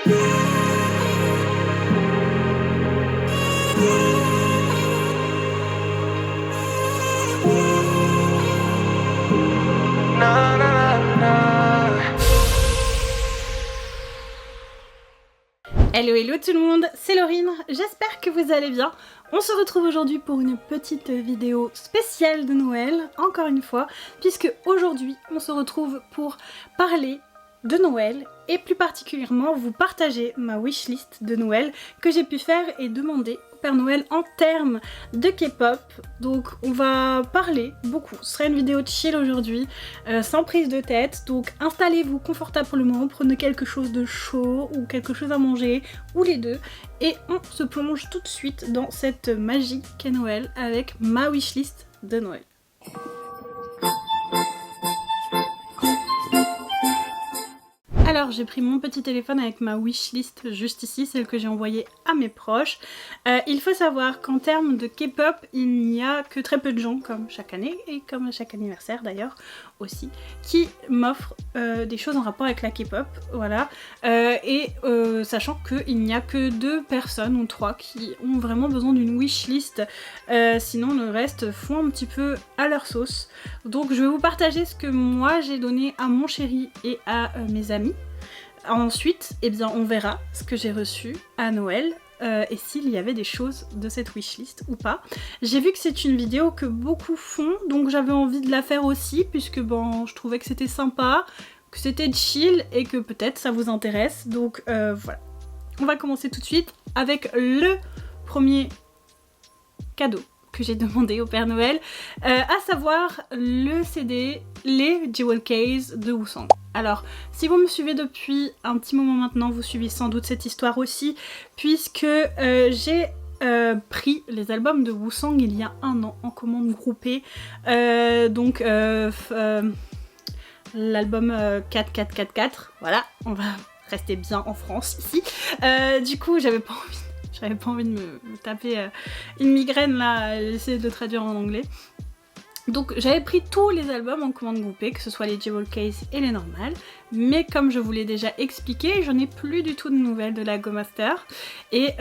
Hello hello tout le monde, c'est Laurine, j'espère que vous allez bien. On se retrouve aujourd'hui pour une petite vidéo spéciale de Noël, encore une fois, puisque aujourd'hui on se retrouve pour parler de Noël et plus particulièrement vous partager ma wishlist de Noël que j'ai pu faire et demander au Père Noël en termes de K-pop. Donc on va parler beaucoup, ce sera une vidéo de chill aujourd'hui, sans prise de tête, donc installez-vous confortablement, prenez quelque chose de chaud ou quelque chose à manger, ou les deux, et on se plonge tout de suite dans cette magie qu'est Noël avec ma wishlist de Noël. Alors j'ai pris mon petit téléphone avec ma wishlist juste ici, celle que j'ai envoyée à mes proches. Il faut savoir qu'en termes de K-pop, il n'y a que très peu de gens, comme chaque année, et comme à chaque anniversaire d'ailleurs aussi, qui m'offrent des choses en rapport avec la K-pop, voilà. Sachant qu'il n'y a que 2 personnes ou 3 qui ont vraiment besoin d'une wishlist, sinon le reste font un petit peu à leur sauce. Donc je vais vous partager ce que moi j'ai donné à mon chéri et à mes amis. Ensuite, eh bien, on verra ce que j'ai reçu à Noël et s'il y avait des choses de cette wishlist ou pas. J'ai vu que c'est une vidéo que beaucoup font, donc j'avais envie de la faire aussi puisque bon, je trouvais que c'était sympa, que c'était chill et que peut-être ça vous intéresse. Donc voilà. On va commencer tout de suite avec le premier cadeau que j'ai demandé au Père Noël, à savoir le CD Les Jewel Case de Woosang. Alors, si vous me suivez depuis un petit moment maintenant, vous suivez sans doute cette histoire aussi, puisque j'ai pris les albums de Woosang il y a 1 an en commande groupée, l'album 4444, voilà, on va rester bien en France ici. Du coup, j'avais pas envie de me taper une migraine là, à essayer de le traduire en anglais. Donc j'avais pris tous les albums en commande groupée, que ce soit les Jewel Case et les normales, mais comme je vous l'ai déjà expliqué, j'en ai plus du tout de nouvelles de la Go Master, et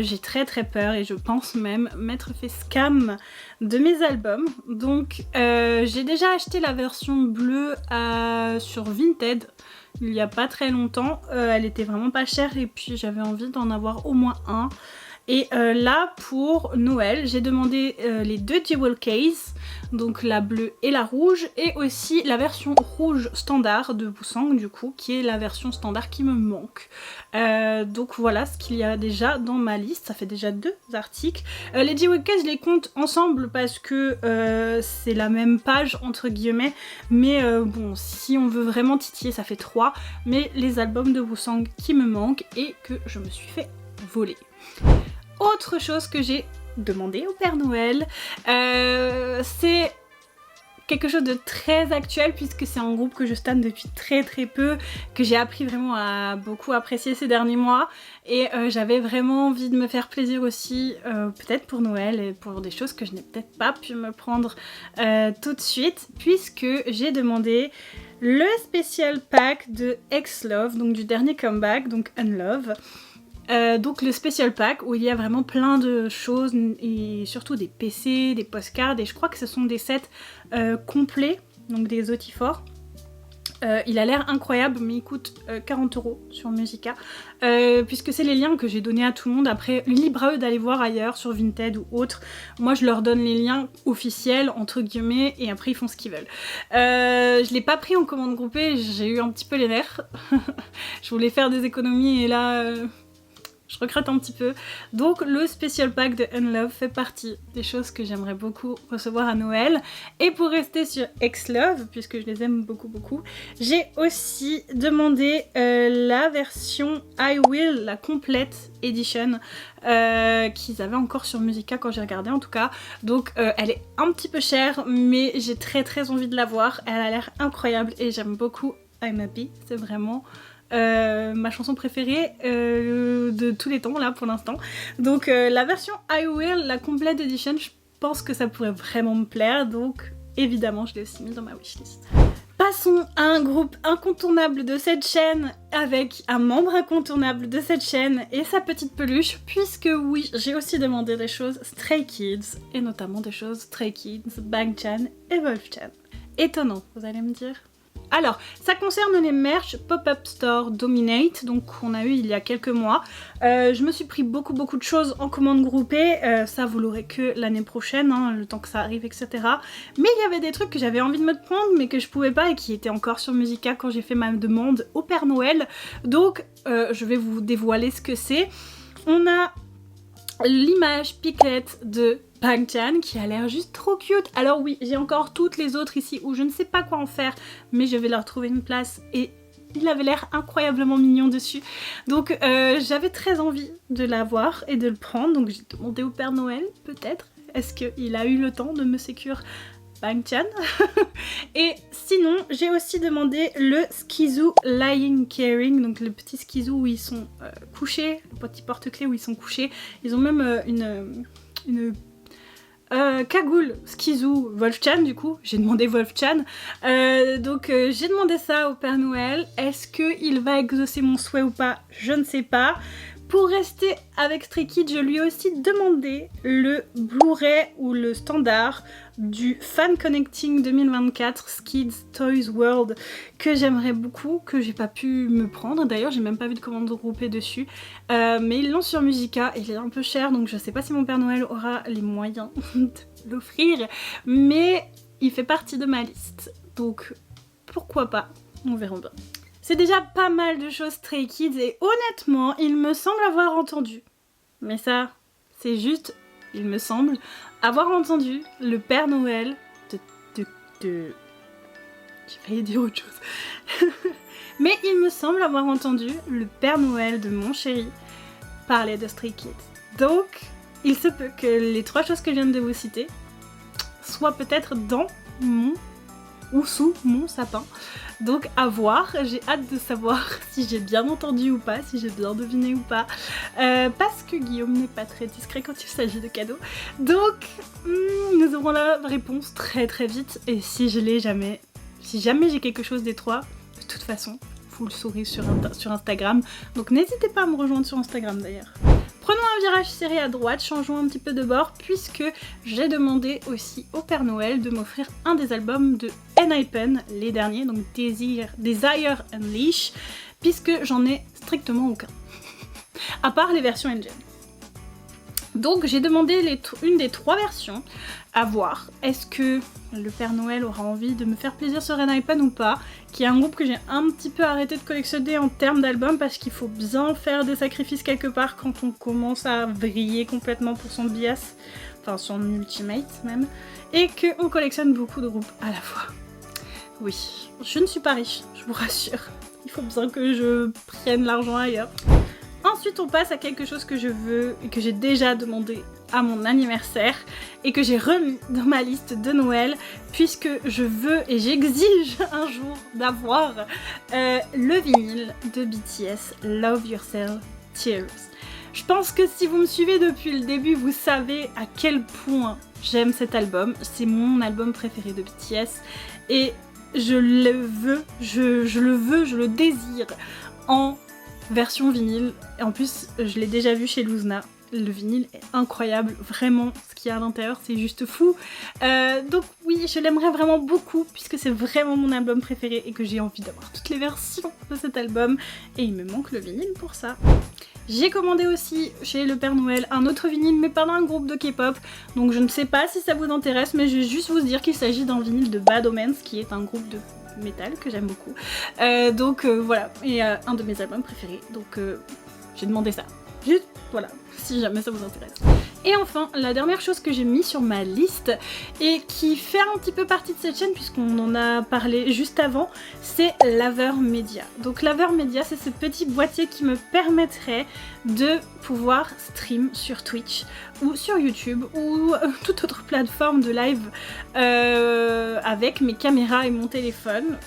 j'ai très peur, et je pense même m'être fait scam de mes albums. Donc j'ai déjà acheté la version bleue sur Vinted, il y a pas très longtemps, elle était vraiment pas chère, et puis j'avais envie d'en avoir au moins un. Et là, pour Noël, j'ai demandé les 2 Jewel Case, donc la bleue et la rouge, et aussi la version rouge standard de Woosang, du coup, qui est la version standard qui me manque. Donc voilà ce qu'il y a déjà dans ma liste, ça fait déjà 2 articles. Les Jewel Case, je les compte ensemble parce que c'est la même page, entre guillemets, mais bon, si on veut vraiment titiller, ça fait 3, mais les albums de Woosang qui me manquent et que je me suis fait voler. Autre chose que j'ai demandé au Père Noël, c'est quelque chose de très actuel puisque c'est un groupe que je stan depuis très peu, que j'ai appris vraiment à beaucoup apprécier ces derniers mois, et j'avais vraiment envie de me faire plaisir aussi, peut-être pour Noël et pour des choses que je n'ai peut-être pas pu me prendre tout de suite, puisque j'ai demandé le spécial pack de X-Love, donc du dernier comeback, donc Unlove. Donc le special pack où il y a vraiment plein de choses et surtout des PC, des postcards, et je crois que ce sont des sets complets, donc des Otifor. Il a l'air incroyable, mais il coûte 40 € sur Musica, puisque c'est les liens que j'ai donnés à tout le monde. Après, libre à eux d'aller voir ailleurs sur Vinted ou autre. Moi je leur donne les liens officiels entre guillemets et après ils font ce qu'ils veulent. Je l'ai pas pris en commande groupée, j'ai eu un petit peu les nerfs. Je voulais faire des économies et là je regrette un petit peu. Donc le special pack de Unlove fait partie des choses que j'aimerais beaucoup recevoir à Noël. Et pour rester sur X-Love, puisque je les aime beaucoup, j'ai aussi demandé la version I Will, la complète edition, qu'ils avaient encore sur Musica quand j'ai regardé en tout cas. Donc elle est un petit peu chère, mais j'ai très envie de la voir. Elle a l'air incroyable et j'aime beaucoup I'm Happy, c'est vraiment ma chanson préférée de tous les temps là pour l'instant. Donc la version I Will, la complète edition, je pense que ça pourrait vraiment me plaire, donc évidemment je l'ai aussi mis dans ma wishlist. Passons à un groupe incontournable de cette chaîne avec un membre incontournable de cette chaîne et sa petite peluche, puisque oui, j'ai aussi demandé des choses Stray Kids, et notamment des choses Stray Kids, Bang-chan et Wolf-chan. Étonnant, vous allez me dire. Alors, ça concerne les merch Pop-Up Store Dominate, donc on a eu il y a quelques mois. Je me suis pris beaucoup de choses en commande groupée, ça vous l'aurez que l'année prochaine, hein, le temps que ça arrive, etc. Mais il y avait des trucs que j'avais envie de me prendre, mais que je pouvais pas et qui étaient encore sur Musica quand j'ai fait ma demande au Père Noël. Donc, je vais vous dévoiler ce que c'est. On a l'image Piglet de Bang-chan qui a l'air juste trop cute. Alors oui, j'ai encore toutes les autres ici où je ne sais pas quoi en faire, mais je vais leur trouver une place et il avait l'air incroyablement mignon dessus. Donc j'avais très envie de l'avoir et de le prendre, donc j'ai demandé au Père Noël peut-être. Est-ce qu'il a eu le temps de me sécure Bang-chan? Et sinon, j'ai aussi demandé le Skizoo Lying Caring, donc le petit Skizoo où ils sont couchés, le petit porte-clés où ils sont couchés. Ils ont même une cagoule Skizoo Wolf-chan, du coup, j'ai demandé Wolf-chan. Donc j'ai demandé ça au Père Noël. Est-ce qu'il va exaucer mon souhait ou pas? Je ne sais pas. Pour rester avec Stray Kids, je lui ai aussi demandé le Blu-ray ou le standard du Fan Connecting 2024 Skids Toys World que j'aimerais beaucoup, que j'ai pas pu me prendre. D'ailleurs, j'ai même pas vu de commande groupée dessus. Mais ils l'ont sur Musica et il est un peu cher, donc je sais pas si mon Père Noël aura les moyens de l'offrir. Mais il fait partie de ma liste, donc pourquoi pas, on verra bien. C'est déjà pas mal de choses Stray Kids et honnêtement, il me semble avoir entendu. Mais ça, c'est juste, il me semble, avoir entendu le Père Noël de... J'ai failli dire autre chose. Mais il me semble avoir entendu le Père Noël de mon chéri parler de Stray Kids. Donc, il se peut que les trois choses que je viens de vous citer soient peut-être dans mon ou sous mon sapin. Donc à voir, j'ai hâte de savoir si j'ai bien entendu ou pas, si j'ai bien deviné ou pas, parce que Guillaume n'est pas très discret quand il s'agit de cadeaux. Donc nous aurons la réponse très vite, et si jamais j'ai quelque chose des trois, de toute façon, vous le saurez sur Instagram, donc n'hésitez pas à me rejoindre sur Instagram d'ailleurs. Prenons un virage serré à droite, changeons un petit peu de bord, puisque j'ai demandé aussi au Père Noël de m'offrir un des albums de ENHYPEN, les derniers, donc Desire Unleash, puisque j'en ai strictement aucun, à part les versions Engine. Donc j'ai demandé une des trois versions, à voir. Est-ce que le Père Noël aura envie de me faire plaisir sur ENHYPEN ou pas, qui est un groupe que j'ai un petit peu arrêté de collectionner en termes d'albums, parce qu'il faut bien faire des sacrifices quelque part quand on commence à vriller complètement pour son bias, enfin son ultimate même, et qu'on collectionne beaucoup de groupes à la fois. Oui, je ne suis pas riche, je vous rassure. Il faut bien que je prenne l'argent ailleurs. Ensuite, on passe à quelque chose que je veux et que j'ai déjà demandé à mon anniversaire et que j'ai remis dans ma liste de Noël, puisque je veux et j'exige un jour d'avoir le vinyle de BTS Love Yourself Tears. Je pense que si vous me suivez depuis le début, vous savez à quel point j'aime cet album. C'est mon album préféré de BTS et je le veux, je le désire en version vinyle. Et en plus, je l'ai déjà vu chez Luzna. Le vinyle est incroyable, vraiment, ce qu'il y a à l'intérieur, c'est juste fou. Donc oui, je l'aimerais vraiment beaucoup, puisque c'est vraiment mon album préféré et que j'ai envie d'avoir toutes les versions de cet album. Et il me manque le vinyle pour ça. J'ai commandé aussi chez le Père Noël un autre vinyle, mais pas d'un groupe de K-pop. Donc je ne sais pas si ça vous intéresse, mais je vais juste vous dire qu'il s'agit d'un vinyle de Bad Omens, qui est un groupe de métal que j'aime beaucoup. Voilà, et un de mes albums préférés. Donc j'ai demandé ça. Juste, voilà, si jamais ça vous intéresse. Et enfin, la dernière chose que j'ai mis sur ma liste et qui fait un petit peu partie de cette chaîne puisqu'on en a parlé juste avant, c'est Lavermedia. Donc Lavermedia, c'est ce petit boîtier qui me permettrait de pouvoir stream sur Twitch ou sur YouTube ou toute autre plateforme de live avec mes caméras et mon téléphone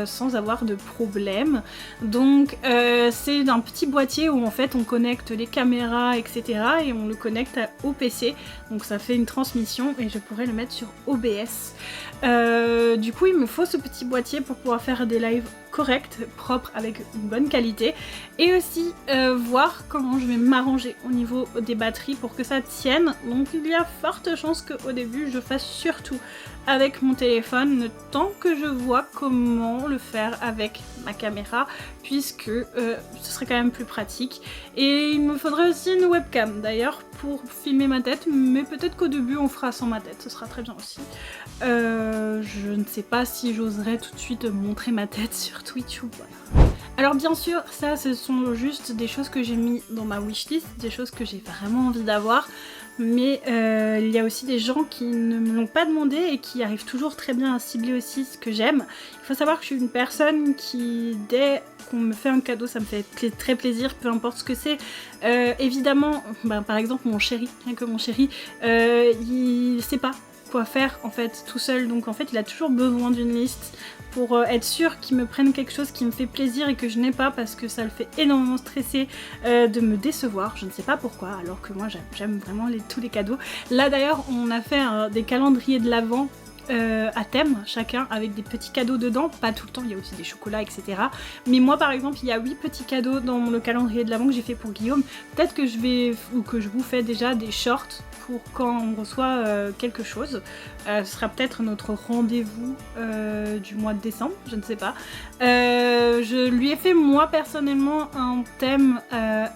sans avoir de problème. Donc c'est un petit boîtier où en fait on connecte les caméras etc. et on le connecte au PC, donc ça fait une transmission et je pourrais le mettre sur OBS. Du coup il me faut ce petit boîtier pour pouvoir faire des lives corrects, propres, avec une bonne qualité, et aussi voir comment je vais m'arranger au niveau des batteries pour que ça tienne. Donc il y a forte chance qu'au début je fasse surtout avec mon téléphone, le temps que je vois comment le faire avec ma caméra, puisque ce serait quand même plus pratique. Et il me faudrait aussi une webcam d'ailleurs pour filmer ma tête, mais peut-être qu'au début on fera sans ma tête, ce sera très bien aussi. Je ne sais pas si j'oserais tout de suite montrer ma tête sur Twitch ou pas. Alors bien sûr, ça ce sont juste des choses que j'ai mis dans ma wishlist, des choses que j'ai vraiment envie d'avoir, mais il y a aussi des gens qui ne me l'ont pas demandé et qui arrivent toujours très bien à cibler aussi ce que j'aime. Il faut savoir que je suis une personne qui, dès qu'on me fait un cadeau, ça me fait très plaisir, peu importe ce que c'est. Évidemment, par exemple mon chéri, rien que mon chéri, il sait pas quoi faire en fait tout seul, donc en fait il a toujours besoin d'une liste pour être sûr qu'il me prenne quelque chose qui me fait plaisir et que je n'ai pas, parce que ça le fait énormément stresser de me décevoir, je ne sais pas pourquoi, alors que moi j'aime vraiment tous les cadeaux. Là d'ailleurs on a fait des calendriers de l'Avent à thème chacun avec des petits cadeaux dedans, pas tout le temps, il y a aussi des chocolats etc, mais moi par exemple il y a 8 petits cadeaux dans le calendrier de l'Avent que j'ai fait pour Guillaume. Peut-être que je vais, ou que je vous fais déjà des shorts pour quand on reçoit quelque chose. Ce sera peut-être notre rendez-vous du mois de décembre, je ne sais pas. Je lui ai fait moi personnellement un thème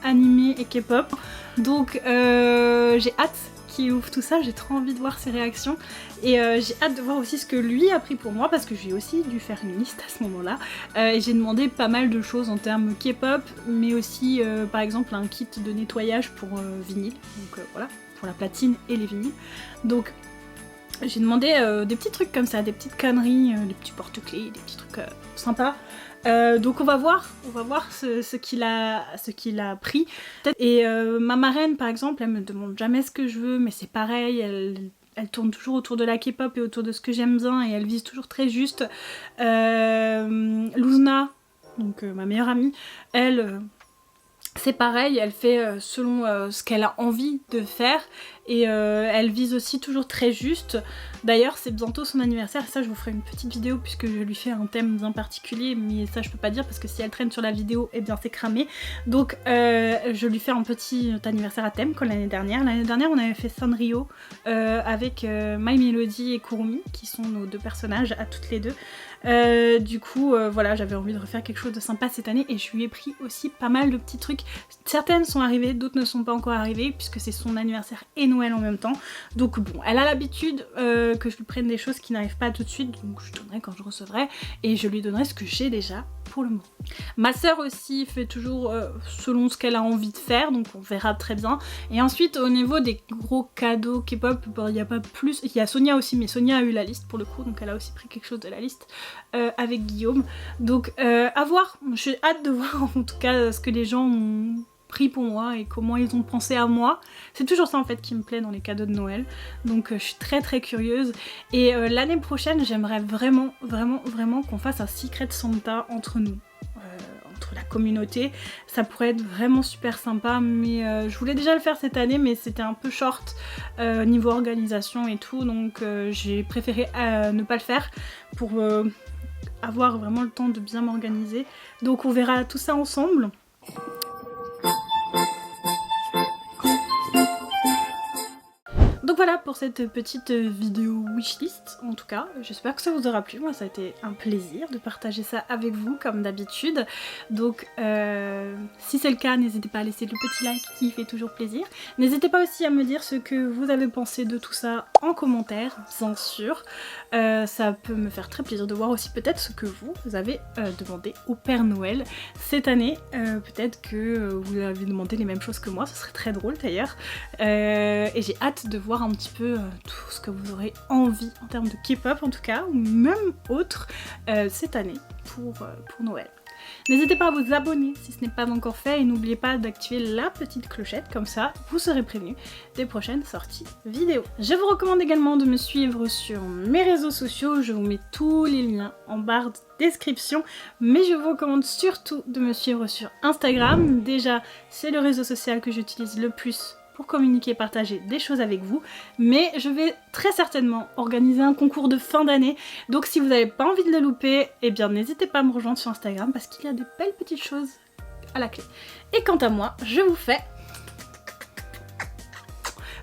animé et K-pop, donc j'ai hâte qui ouvre tout ça, j'ai trop envie de voir ses réactions, et j'ai hâte de voir aussi ce que lui a pris pour moi, parce que j'ai aussi dû faire une liste à ce moment-là, et j'ai demandé pas mal de choses en termes K-pop, mais aussi par exemple un kit de nettoyage pour vinyle, donc voilà, pour la platine et les vinyles. Donc j'ai demandé des petits trucs comme ça, des petites conneries, des petits porte-clés, des petits trucs sympas. Donc on va voir ce qu'il a pris. Et ma marraine par exemple, elle me demande jamais ce que je veux, mais c'est pareil, elle tourne toujours autour de la K-pop et autour de ce que j'aime bien, et elle vise toujours très juste. Luzna, donc ma meilleure amie, elle... c'est pareil, elle fait selon ce qu'elle a envie de faire, et elle vise aussi toujours très juste. D'ailleurs c'est bientôt son anniversaire, et ça je vous ferai une petite vidéo puisque je lui fais un thème bien particulier, mais ça je peux pas dire parce que si elle traîne sur la vidéo, eh bien c'est cramé. Donc je lui fais un petit anniversaire à thème comme l'année dernière. L'année dernière on avait fait Sanrio avec My Melody et Kurumi, qui sont nos deux personnages à toutes les deux. Du coup voilà, j'avais envie de refaire quelque chose de sympa cette année, et je lui ai pris aussi pas mal de petits trucs. Certaines sont arrivées, d'autres ne sont pas encore arrivées puisque c'est son anniversaire et Noël en même temps. Donc bon, elle a l'habitude que je lui prenne des choses qui n'arrivent pas tout de suite, donc je donnerai quand je recevrai, et je lui donnerai ce que j'ai déjà pour le moment. Ma sœur aussi fait toujours selon ce qu'elle a envie de faire, donc on verra très bien. Et ensuite au niveau des gros cadeaux K-pop, il n'y a pas plus, il y a Sonia aussi, mais Sonia a eu la liste pour le coup, donc elle a aussi pris quelque chose de la liste avec Guillaume. Donc à voir, j'ai hâte de voir en tout cas ce que les gens ont pris pour moi et comment ils ont pensé à moi. C'est toujours ça en fait qui me plaît dans les cadeaux de Noël, donc je suis très curieuse. Et l'année prochaine j'aimerais vraiment qu'on fasse un Secret Santa entre nous, entre la communauté. Ça pourrait être vraiment super sympa, mais je voulais déjà le faire cette année, mais c'était un peu short niveau organisation et tout, donc j'ai préféré ne pas le faire pour avoir vraiment le temps de bien m'organiser. Donc on verra tout ça ensemble. Donc voilà pour cette petite vidéo wishlist, en tout cas, j'espère que ça vous aura plu. Moi ça a été un plaisir de partager ça avec vous comme d'habitude, donc si c'est le cas n'hésitez pas à laisser le petit like qui fait toujours plaisir. N'hésitez pas aussi à me dire ce que vous avez pensé de tout ça en commentaire, bien sûr, ça peut me faire très plaisir de voir aussi peut-être ce que vous avez demandé au Père Noël cette année. Peut-être que vous avez demandé les mêmes choses que moi, ce serait très drôle d'ailleurs, et j'ai hâte de voir un petit peu tout ce que vous aurez envie en termes de K-pop en tout cas, ou même autre cette année pour Noël. N'hésitez pas à vous abonner si ce n'est pas encore fait, et n'oubliez pas d'activer la petite clochette, comme ça vous serez prévenus des prochaines sorties vidéo. Je vous recommande également de me suivre sur mes réseaux sociaux, je vous mets tous les liens en barre de description, mais je vous recommande surtout de me suivre sur Instagram. Déjà c'est le réseau social que j'utilise le plus pour communiquer et partager des choses avec vous, mais je vais très certainement organiser un concours de fin d'année, donc si vous n'avez pas envie de le louper, eh bien n'hésitez pas à me rejoindre sur Instagram parce qu'il y a de belles petites choses à la clé. Et quant à moi, je vous fais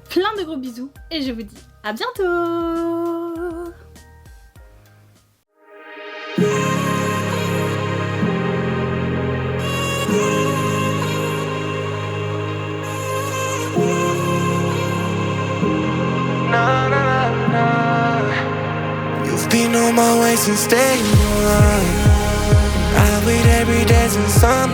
plein de gros bisous et je vous dis à bientôt. You've been on my way since day one. I wait every day since sun